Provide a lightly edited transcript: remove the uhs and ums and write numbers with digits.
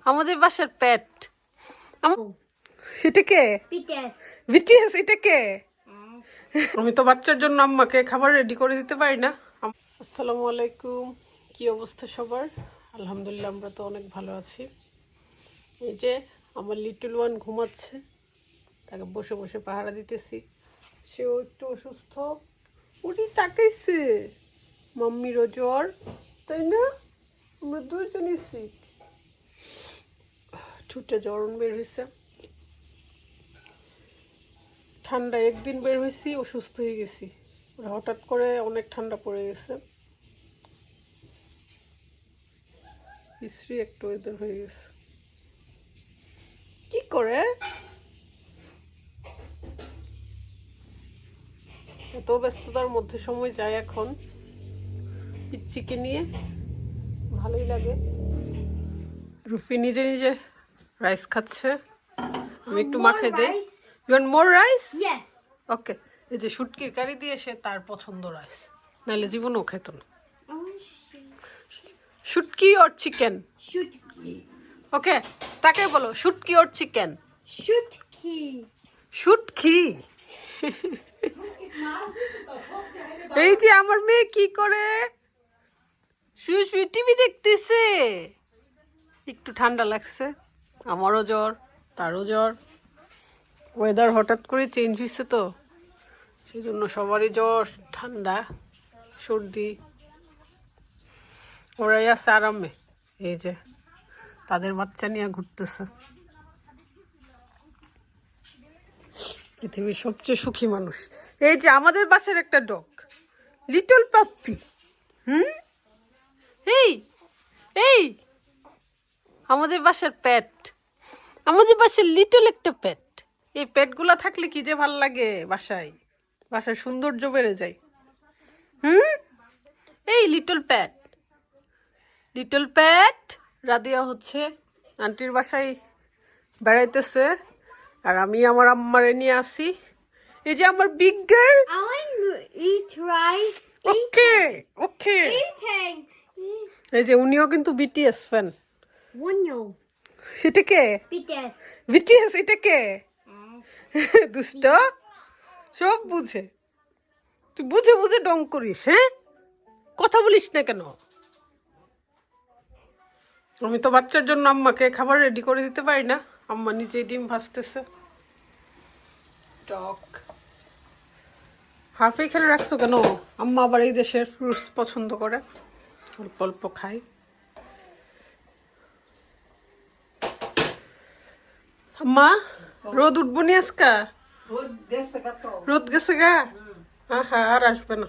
আমাদের বাসার পেট। এটা কে? বিটিএস। এটা কে? আমি তো বাচ্চার জন্য আম্মাকে খাবার রেডি করে দিতে পারি না। আসসালামু আলাইকুম, কি অবস্থা সবার? আলহামদুলিল্লাহ, আমরা তো অনেক ভালো আছি। এই যে আমার লিটল ওয়ান ঘুমাচ্ছে, তাকে বসে বসে পাহারা দিতেছি। সেও একটু অসুস্থ, উঠি তাকাইছে। মাম্মিরও জ্বর, তাই না? আমরা দুজনই সিক। ছুটে জ্বর বের হয়েছে, ঠান্ডা একদিন বের হয়েছি, অসুস্থ হয়ে গেছি। হঠাৎ করে অনেক ঠান্ডা পড়ে গেছে, বিশ্রী একটু ওয়েদার হয়ে গেছে। কি করে এত ব্যস্ততার মধ্যে সময় যায় এখন পিচ্চিকে নিয়ে, ভালোই লাগে। রুফি নিজে নিজে রাইস খাচ্ছে, আমি একটু মাখিয়ে দিই। You want more rice? Okay. এই যে শুটকির কারি দিয়ে সে তার পছন্দ রাইস, নাহলে জীবনও খেত না। শুটকি অর চিকেন? ওকে, তাকে বলো শুটকি অর চিকেন? শুটকি। এই যে আমার মেয়ে কি করে, শুয়ে শুয়ে টিভি দেখতেছে। একটু ঠান্ডা লাগছে, আমারও জ্বর, তারও জ্বর। ওয়েদার হঠাৎ করে চেঞ্জ হয়েছে তো, সেই জন্য সবারই জ্বর, ঠান্ডা, সর্দি। ওরাই আছে আরামে, এই যে তাদের বাচ্চা নিয়ে ঘুরতেছে। পৃথিবীর সবচেয়ে সুখী মানুষ। এই যে আমাদের বাসার একটা ডগ, লিটল পাপ্পি। এই এই আমাদের বাসার পেট, আমাদের বাসার লিটল একটা পেট। এই পেটগুলা থাকলে কি যে ভাল লাগে, বাসায় বাসার সৌন্দর্য বেড়ে যায়। এই লিটল প্যাট, লিটল প্যাট। রাদিয়া হচ্ছে আন্টির বাসায় বেড়াইতেছে, আর আমি আমার আম্মারে নিয়ে আসি। এই যে আমার বিগ গার্ল। ওকে ওকে। এই যে উনিও কিন্তু বিটিএস ফ্যান। এটা কে? বিটিএস। এটা কে? দুষ্ট, সব বুঝে। তুই বুঝে বুঝে ডং করিস, হ্যাঁ? কথা বলিস না কেন? আমি তো বাচ্চার জন্য আম্মাকে খাবার রেডি করে দিতে পারি না, আম্মা নিজেই ডিম ভাজতেছে। টক হাফ এখানে রাখছো কেন? আম্মা আবার এই দেশের ফ্রুটস পছন্দ করে, অল্প অল্প খাই। আম্মা, রোদ উঠবো নি আজকা? রোদ গেছে গা? হ্যাঁ, আর আসবে না।